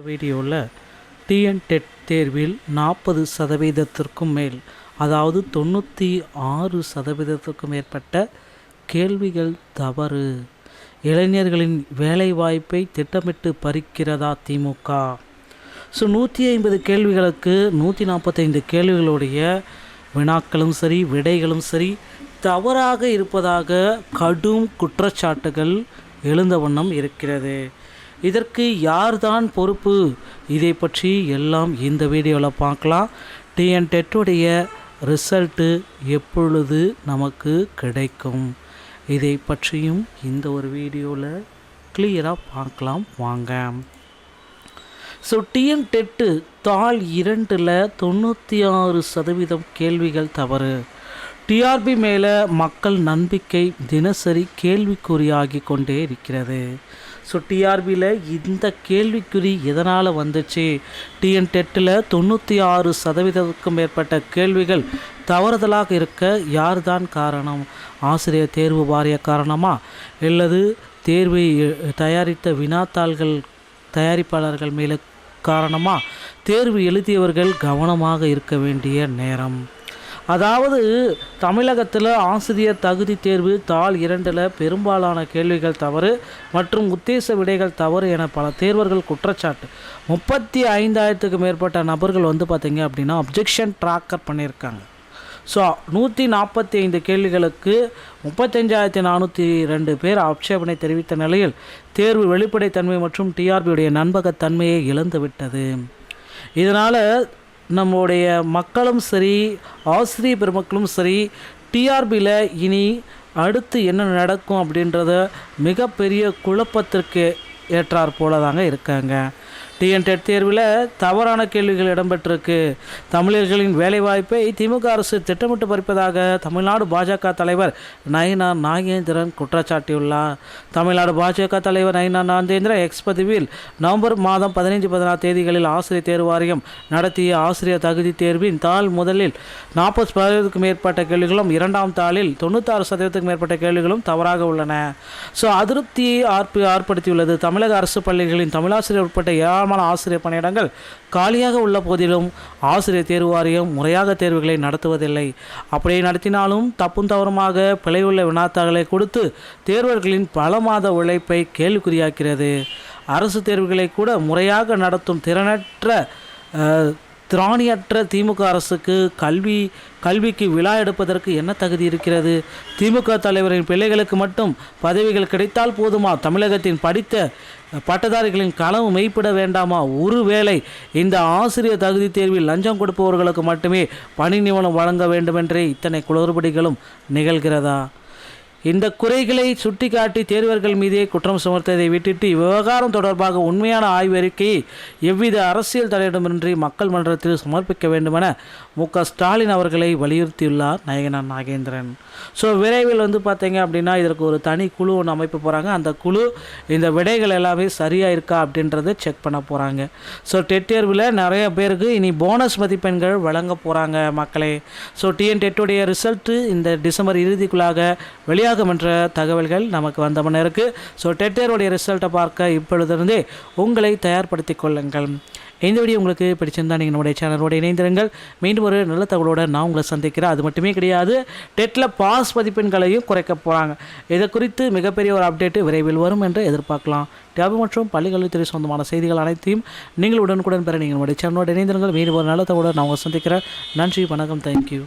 வீடியோவில் TN dead தேர்வில் 40% மேல், அதாவது 96% மேற்பட்ட கேள்விகள் தவறு. இளைஞர்களின் வேலைவாய்ப்பை திட்டமிட்டு பறிக்கிறதா திமுக? 150 கேள்விகளுக்கு 145 கேள்விகளுடைய வினாக்களும் சரி விடைகளும் சரி தவறாக இருப்பதாக கடும் குற்றச்சாட்டுகள் எழுந்த வண்ணம் இருக்கிறது. இதற்கு யார்தான் பொறுப்பு? இதை பற்றி எல்லாம் இந்த வீடியோவில் பார்க்கலாம். டிஎன் டெட்டுடைய ரிசல்ட்டு எப்பொழுது நமக்கு கிடைக்கும், இதை பற்றியும் இந்த ஒரு வீடியோவில் கிளியராக பார்க்கலாம் வாங்க. டிஎன் டெட்டு தாள் 2ல் 96% கேள்விகள் தவறு. டிஆர்பி மேலே மக்கள் நம்பிக்கை தினசரி கேள்விக்குறியாகி கொண்டே இருக்கிறது. டிஆர்பியில் இந்த கேள்விக்குறி எதனால் வந்துச்சு? டிஎன் டெட்டில் 96%க்கும் மேற்பட்ட கேள்விகள் தவறுதலாக இருக்க யார் தான் காரணம்? ஆசிரியர் தேர்வு வாரிய காரணமா, அல்லது தேர்வை தயாரித்த வினாத்தாள்கள் தயாரிப்பாளர்கள் மேலே காரணமா? தேர்வு எழுதியவர்கள் கவனமாக இருக்க வேண்டிய நேரம். அதாவது தமிழகத்தில் ஆசிரியர் தகுதி தேர்வு தாள் 2ல் பெரும்பாலான கேள்விகள் தவறு மற்றும் உத்தேச விடைகள் தவறு என பல தேர்வர்கள் குற்றச்சாட்டு. 35,000க்கும் மேற்பட்ட நபர்கள் பார்த்திங்க அப்படின்னா அப்ஜெக்ஷன் ட்ராக்கர் பண்ணியிருக்காங்க. 145 கேள்விகளுக்கு 35,402 பேர் ஆட்சேபனை தெரிவித்த நிலையில் தேர்வு வெளிப்படைத்தன்மை மற்றும் டிஆர்பியுடைய நம்பகத்தன்மையை இழந்துவிட்டது. இதனால் நம்முடைய மக்களும் சரி ஆசிரியர் பெருமக்களும் சரி டிஆர்பியில் இனி அடுத்து என்ன நடக்கும் அப்படின்றத மிகப்பெரிய குழப்பத்திற்கு ஏற்றாற் போல தாங்க இருக்காங்க. டிஎன் டெட் தேர்வில் தவறான கேள்விகள் இடம்பெற்றிருக்கு. தமிழர்களின் வேலைவாய்ப்பை திமுக அரசு திட்டமிட்டு பறிப்பதாக தமிழ்நாடு பாஜக தலைவர் நயினார் நாகேந்திரன் குற்றச்சாட்டியுள்ளார். தமிழ்நாடு பாஜக தலைவர் நயினார் நாகேந்திரன் எக்ஸ் பதிவில் நவம்பர் மாதம் 15-16 தேதிகளில் ஆசிரியர் தேர்வு வாரியம் நடத்திய ஆசிரியர் தகுதி தேர்வின் தாள் முதலில் 40%க்கும் மேற்பட்ட கேள்விகளும், இரண்டாம் தாளில் 96%க்கும் மேற்பட்ட கேள்விகளும் தவறாக உள்ளன. அதிருப்தியை ஏற்படுத்தியுள்ளது. தமிழக அரசு பள்ளிகளின் தமிழாசிரியர் உட்பட்ட ஆசிரியர் பணியிடங்கள் காலியாக உள்ள போதிலும் ஆசிரியர் தேர்வு வாரியம் முறையாக தேர்வுகளை நடத்துவதில்லை. அப்படியே நடத்தினாலும் தப்பும் தவறுமாக பிழையுள்ள வினாத்தாள்களை கொடுத்து தேர்வர்களின் பல மாத உழைப்பை கேள்விக்குறியாக்கிறது. அரசு தேர்வுகளை கூட முறையாக நடத்தும் திராணியற்ற திமுக அரசுக்கு கல்விக்கு விழா எடுப்பதற்கு என்ன தகுதி இருக்கிறது? திமுக தலைவரின் பிள்ளைகளுக்கு மட்டும் பதவிகள் கிடைத்தால் போதுமா? தமிழகத்தின் படித்த பட்டதாரிகளின் கனவு மெய்ப்பட வேண்டாமா? ஒருவேளை இந்த ஆசிரியர் தகுதி தேர்வில் லஞ்சம் கொடுப்பவர்களுக்கு மட்டுமே பணி நியமனம் வழங்க வேண்டுமென்றே இத்தனை குளறுபடிகளும் நிகழ்கிறதா? இந்த குறைகளை சுட்டிக்காட்டி தேர்வர்கள் மீதே குற்றம் சுமர்த்ததை விட்டுட்டு விவகாரம் தொடர்பாக உண்மையான ஆய்வு அறிக்கையை எவ்வித அரசியல் தலையிடமின்றி மக்கள் மன்றத்தில் சமர்ப்பிக்க வேண்டுமென மு.க. ஸ்டாலின் அவர்களை வலியுறுத்தியுள்ளார் நயினார் நாகேந்திரன். விரைவில் பார்த்தீங்க அப்படின்னா இதற்கு ஒரு தனி குழு ஒன்று அமைப்பு போகிறாங்க. அந்த குழு இந்த விடைகள் எல்லாமே சரியாக இருக்கா அப்படின்றத செக் பண்ண போகிறாங்க. டெட் தேர்வில் நிறைய பேருக்கு இனி போனஸ் மதிப்பெண்கள் வழங்க போகிறாங்க மக்களே. டிஎன் டெட்டுடைய ரிசல்ட்டு இந்த டிசம்பர் இறுதிக்குள்ளாக வெளியாக என்ற தகவல்கள் நமக்கு வந்தவன இருக்குது. டெட் தேர்வுடைய ரிசல்ட்டை பார்க்க இப்பொழுதிருந்தே உங்களை தயார்படுத்திக் கொள்ளுங்கள். இந்த வீடியோ உங்களுக்கு பிடிச்சிருந்தால் நீங்கள் நம்முடைய சேனலோடு இணைந்திருங்கள். மீண்டும் ஒரு நல்ல தகவலோடு நான் உங்களை சந்திக்கிறேன். அது மட்டுமே கிடையாது, டெட்டில் பாஸ் மதிப்பெண்களையும் குறைக்க போகிறாங்க. இதை குறித்து மிகப்பெரிய ஒரு அப்டேட்டு விரைவில் வரும் என்று எதிர்பார்க்கலாம். டிஆர்பி மற்றும் பள்ளிக்கல்வித்துறை சொந்தமான செய்திகள் அனைத்தையும் நீங்கள் உடனுக்குடன் பெற நீங்கள் நம்முடைய சேனலோடு இணைந்திருங்கள். மீண்டும் ஒரு நல்ல தகவலோடு நான் உங்களை சந்திக்கிறேன். நன்றி, வணக்கம், தேங்க்யூ.